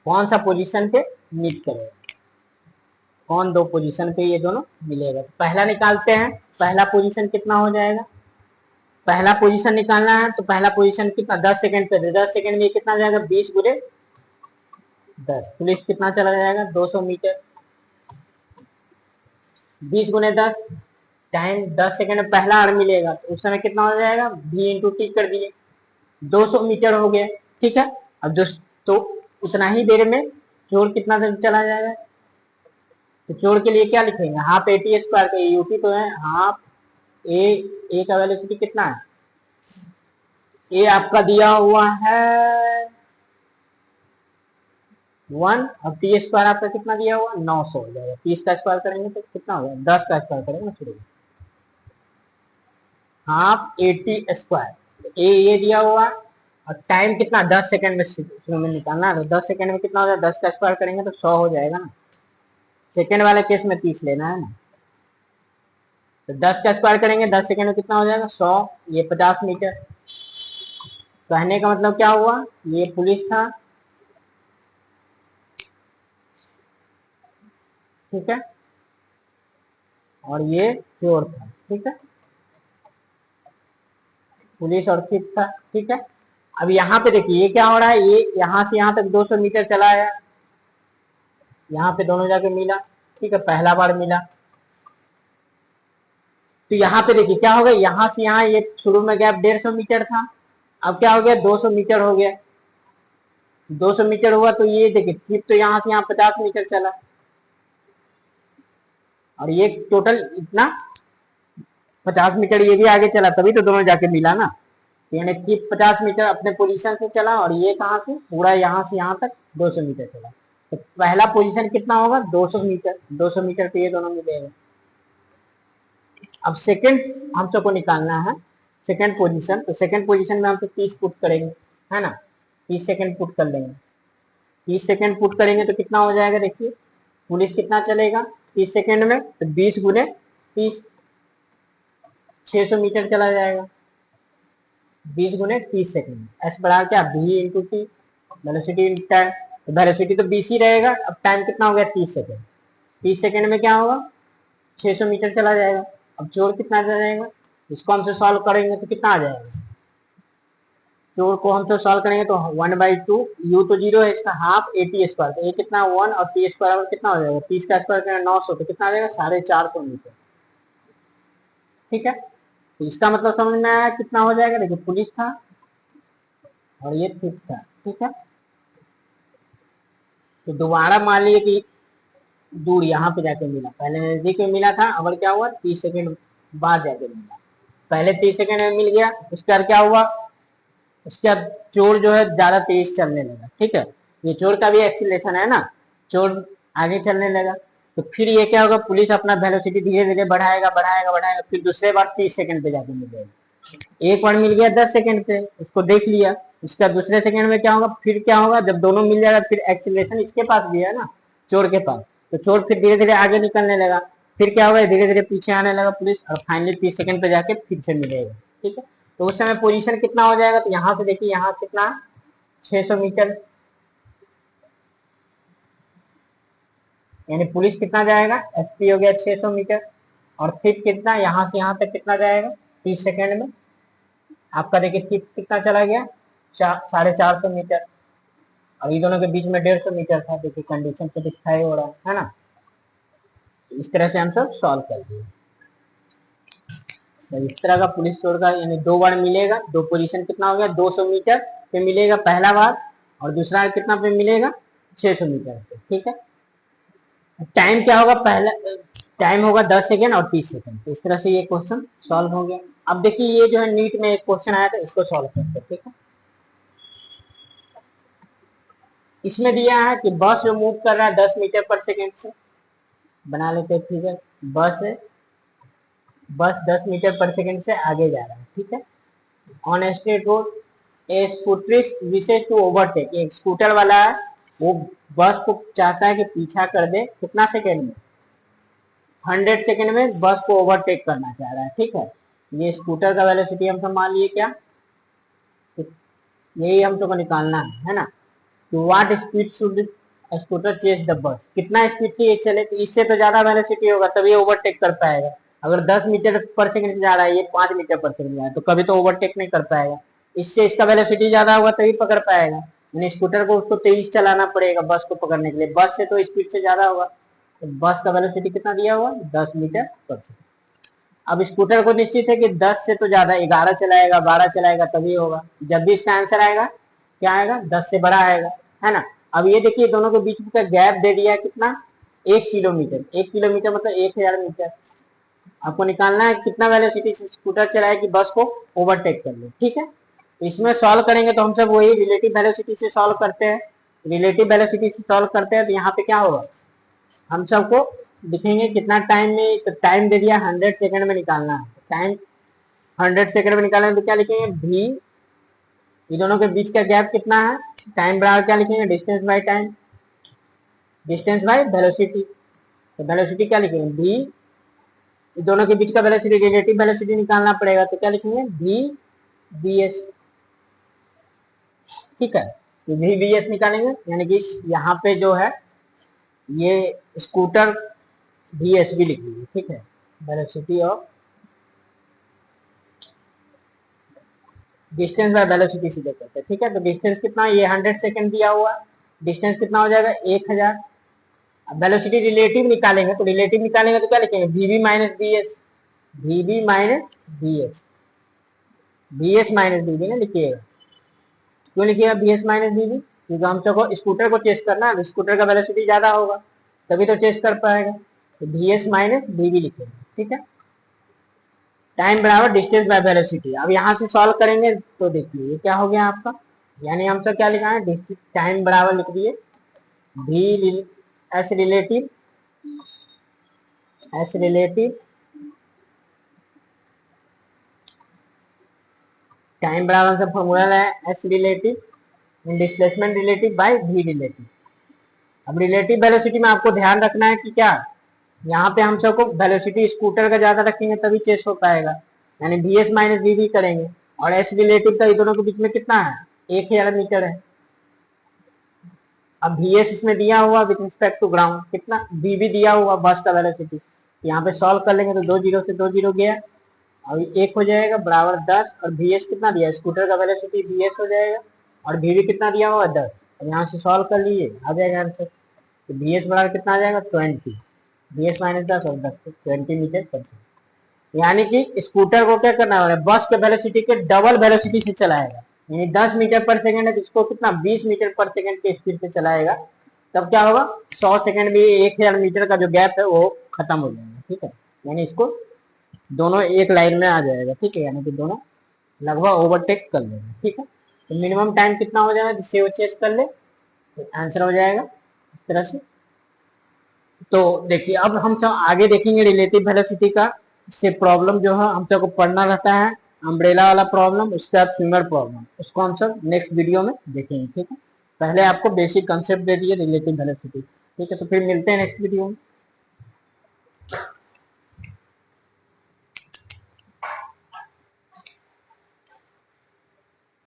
कौन सा पोजीशन पे मीट करेगा, कौन दो पोजीशन पे ये दोनों मिलेगा। तो पहला निकालते हैं, पहला पोजीशन कितना हो जाएगा, पहला पोजीशन निकालना है तो पहला पोजीशन कितना 10 सेकंड पे, 10 सेकंड में कितना जाएगा 20 गुने 10, पुलिस कितना चला जाएगा 200 मीटर, 20 गुने 10 टाइम 10 सेकंड में पहला आर मिलेगा, तो उस समय कितना हो जाएगा v इंटू टी कर दिए 200 मीटर हो गया। ठीक है, अब जो तो उतना ही देर में चोर कितना देर चला जाएगा, तो चोर के लिए क्या लिखेंगे, हाफ एटी स्क्वायर का यूटी तो है हाफ ए का वेलोसिटी कितना है, ए आपका दिया हुआ है 1 और टी स्क्वायर आपका कितना दिया हुआ 900 हो जाएगा, 30 का स्क्वायर करेंगे तो कितना हो जाएगा 10 का स्क्वायर करेंगे शुरू में हाफ 80 स्क्वायर, ए ये दिया हुआ और टाइम कितना 10 सेकंड में शुरू में निकालना है, तो 10 सेकंड में कितना हो जाएगा 10 का स्क्वायर करेंगे तो 100 हो जाएगा ना, सेकंड वाले केस में 30 लेना है ना, तो 10 का स्क्वायर करेंगे 10 सेकंड में कितना हो जाएगा 100, ये 50 मीटर। कहने का मतलब क्या हुआ, ये पुलिस था, ठीक है, और ये चोर था, ठीक है, पुलिस और थिप था, ठीक है। अब यहाँ पे देखिए ये क्या हो रहा है, ये यहाँ से यहाँ तक 200 मीटर चला है, यहाँ पे दोनों जाके मिला, ठीक है, पहला बार मिला, तो यहाँ पे देखिए क्या हो गया, यहाँ से यहाँ ये शुरू में गैप 150 मीटर था, अब क्या हो गया 200 मीटर हो गया, 200 मीटर हुआ तो ये देखिए ट्रिप तो यहाँ से यहाँ 50 मीटर चला, और ये टोटल इतना 50 मीटर ये भी आगे चला, तभी तो दोनों जाके मिला ना, यानी कि 50 मीटर अपने पोजीशन से चला और ये कहाँ से पूरा यहाँ से यहाँ तक 200 मीटर चला, तो पहला पोजीशन कितना होगा 200 मीटर, 200 मीटर पे ये दोनों मिलेगा। अब सेकंड हम सबको निकालना है सेकंड पोजीशन, तो सेकंड पोजीशन में हम तो 30 पुट करेंगे, है ना, 30 सेकंड पुट कर लेंगे, 30 सेकंड पुट करेंगे तो कितना हो जाएगा, देखिए पुलिस कितना चलेगा 30 सेकंड में, तो 20 गुने 30 600 मीटर चला जाएगा, 20 गुने 30 सेकंड, एस बढ़ा क्या v into T, velocity into time, तो वेलोसिटी तो 20 ही रहेगा, अब टाइम कितना हो गया 30 सेकंड, 30 सेकंड में क्या होगा 600 मीटर चला जाएगा। अब चोर कितना चला जाएगा, इसको हमसे सॉल्व करेंगे तो कितना आ जाएगा, चोर को हमसे सॉल्व करेंगे तो 1/2 यू तो 0 है, इसका हाफ 80 स्क्वायर, तो ये कितना 1 और टी स्क्वायर कितना हो जाएगा 30 का स्क्वायर करेंगे 900, तो कितना आ जाएगा 450 मीटर, ठीक है। तो इसका मतलब समझ में आया कितना हो जाएगा, देखिए पुलिस था और ये थिप था, ठीक है, तो दोबारा मान लीजिए कि दूर यहाँ पे जाके मिला, पहले नजदीक में मिला था, अब क्या हुआ 30 सेकंड बाद जाके मिला, पहले 30 सेकंड में मिल गया, उसके बाद क्या हुआ, उसके बाद चोर जो है ज्यादा तेज चलने लगा, ठीक है, ये चोर का भी एक्सीलरेशन है ना, चोर आगे चलने लगा, तो फिर ये क्या होगा पुलिस अपना वेलोसिटी धीरे धीरे बढ़ाएगा बढ़ाएगा बढ़ाएगा, फिर दूसरे बार 30 सेकंड पे जाके मिलेगा, एक बार मिल गया 10 सेकंड पे उसको देख लिया, उसका दूसरे सेकंड में क्या होगा, फिर क्या होगा जब दोनों मिल जाएगा फिर एक्सीलरेशन इसके पास भी है ना चोर के पास, तो चोर फिर धीरे धीरे आगे निकलने लगा, फिर क्या होगा धीरे धीरे पीछे आने लगा पुलिस, और फाइनली 30 सेकंड पे जाके फिर से मिलेगा, ठीक है। तो उस समय पोजीशन कितना हो जाएगा, तो यहाँ से देखिए यहाँ कितना 600 मीटर, यानी पुलिस कितना जाएगा एसपी हो गया 600 मीटर, और फिर कितना यहाँ से यहाँ तक कितना जाएगा 30 सेकंड में, आपका देखिए फिर कितना चला गया 450 मीटर, और ये दोनों के बीच में 150 मीटर था, देखिए कंडीशन सेटिस्फाई हो रहा है ना, इस तरह से हम सब सॉल्व कर दिए। तो इस तरह का पुलिस चोर का यानी दो बार मिलेगा, दो पोजीशन कितना हो गया 200 मीटर पे मिलेगा पहला बार, और दूसरा कितना पे मिलेगा 600 मीटर पे, ठीक है। टाइम क्या होगा, पहला टाइम होगा 10 सेकेंड और 30 सेकेंड, तो इस तरह से ये क्वेश्चन सॉल्व हो गया। अब देखिए ये जो है नीट में एक क्वेश्चन आया था, इसको सॉल्व करते हैं, ठीक है। इसमें दिया है कि बस जो मूव कर रहा है 10 मीटर पर सेकेंड से, बना लेते हैं फिगर, बस 10 मीटर पर सेकेंड से आगे जा रहा है, ठीक है, on a straight road, a scooterist wishes to overtake, एक स्कूटर वाला है वो बस को चाहता है कि पीछा कर दे, कितना सेकेंड में 100 सेकेंड में बस को ओवरटेक करना चाह रहा है, ठीक है। ये स्कूटर का वेलोसिटी हम सब मान लिए क्या, तो यही हम सबको निकालना है ना। तो what speed should scooter chase the bus, कितना स्पीड से ये चले, तो इससे तो ज्यादा वेलोसिटी होगा तभी ओवरटेक कर पाएगा। अगर 10 मीटर पर सेकंड से जा रहा है, ये 5 मीटर पर सेकंड जा रहा है, तो कभी तो ओवरटेक नहीं कर पाएगा। इससे इसका वेलोसिटी ज्यादा होगा तभी पकड़ पाएगा। यानी स्कूटर को उसको तेज चलाना पड़ेगा बस को पकड़ने के लिए, बस से तो स्पीड से ज्यादा होगा। तो बस का वेलोसिटी कितना दिया हुआ, 10 मीटर पर सेकंड। अब स्कूटर को निश्चित है कि 10 से तो ज्यादा 11 चलाएगा, 12 चलाएगा तभी होगा। जब भी इसका आंसर आएगा क्या आएगा, 10 से बड़ा आएगा, है ना। अब ये देखिए दोनों के बीच का गैप दे दिया है कितना, 1 किलोमीटर। 1 किलोमीटर मतलब 1000 मीटर। आपको निकालना है कितना वेलोसिटी से स्कूटर चलाए कि बस को ओवरटेक कर ले, ठीक है। इसमें सॉल्व करेंगे तो हम सब वही रिलेटिव वेलोसिटी से सॉल्व करते हैं। रिलेटिव वेलोसिटी से सॉल्व करते हैं तो यहाँ पे क्या होगा, हम सबको दिखेंगे कितना टाइम में, तो टाइम दे दिया 100 सेकंड में निकालना है। टाइम 100 सेकंड में निकालना है तो क्या लिखेंगे, भी, ये दोनों के बीच का गैप कितना है, टाइम बराबर क्या लिखेंगे, distance by time, distance by velocity. तो वेलोसिटी क्या लिखेंगे, भी, दोनों के बीच का वेलोसिटी, रिलेटिव वेलोसिटी निकालना पड़ेगा तो क्या लिखेंगे, भी बी एस, ठीक है। तो भी बी एस निकालेंगे, यानी कि यहाँ पे जो है ये स्कूटर बी एस भी लिख लीजिए, ठीक है, velocity of distance by velocity सीधे करते हैं, ठीक है। तो डिस्टेंस कितना, ये 100 सेकंड दिया हुआ, डिस्टेंस कितना हो जाएगा 1000। अब वेलोसिटी रिलेटिव निकालेंगे, तो रिलेटिव निकालेंगे तो क्या लिखेंगे, VB minus B S, VB minus B S, B S minus BB ना लिखिएगा। क्यों लिखिएगा बी एस माइनस बीबी, क्योंकि हम सबको स्कूटर को चेस करना है, स्कूटर का वेलोसिटी ज्यादा होगा तभी तो चेस कर पाएगा। तो बी एस माइनस बीबी लिखेंगे, ठीक है। टाइम बराबर डिस्टेंस बाय वेलोसिटी। अब यहाँ से सॉल्व करेंगे तो देखिए ये क्या हो गया आपका, यानी हम सब क्या लिखा है, टाइम बराबर लिख दिए भी S relative, S relative, time बराबर से फॉर्मूला है S relative displacement relative by V relative. अब रिलेटिव वेलोसिटी में आपको ध्यान रखना है कि क्या, यहाँ पे हम सबको वेलोसिटी स्कूटर का ज्यादा रखेंगे तभी चेस हो पाएगा, यानी बी एस माइनस वी करेंगे। और एस रिलेटिव का दोनों के बीच में कितना है, 1000 मीटर है। अब बी एस इसमें दिया हुआ विथ रिस्पेक्ट टू ग्राउंड कितना, बी भी दिया हुआ बस का वेलोसिटी, यहाँ पे सॉल्व कर लेंगे तो 2 जीरो से 2 जीरो गया, और 1 हो जाएगा बराबर 10, और बी एस कितना दिया, स्कूटर का वेलोसिटी बी एस हो जाएगा, और भी कितना दिया हुआ 10, और यहाँ से सॉल्व कर लीजिए आ जाएगा आंसर। तो बी एस बराबर कितना आ जाएगा 20, बी एस माइनस 10 और 10 20 मीटर पर सेकंड। यानी कि स्कूटर को क्या करना है, बस के वेलोसिटी के डबल वेलोसिटी से चलाएगा, यानी 10 मीटर पर सेकंड है तो इसको कितना 20 मीटर पर सेकंड के स्पीड से चलाएगा। तब क्या होगा, 100 सेकंड में 1000 मीटर का जो गैप है वो खत्म हो जाएगा, ठीक है। यानी इसको दोनों एक लाइन में आ जाएगा, ठीक है, यानी कि दोनों लगभग ओवरटेक कर लेंगे, ठीक है। तो मिनिमम टाइम कितना हो जाएगा जिससे वो चेस कर ले, तो आंसर हो जाएगा इस तरह से। तो देखिए अब हम सब आगे देखेंगे रिलेटिव वेलोसिटी का, से प्रॉब्लम जो है हम सबको पढ़ना रहता है, अम्ब्रेला वाला प्रॉब्लम, उसके बाद स्विमर प्रॉब्लम, उसको हम सब नेक्स्ट वीडियो में देखेंगे, ठीक है। पहले आपको बेसिक कंसेप्ट दे दिए रिलेटिव वेलोसिटी, ठीक है। तो फिर मिलते हैं नेक्स्ट वीडियो में।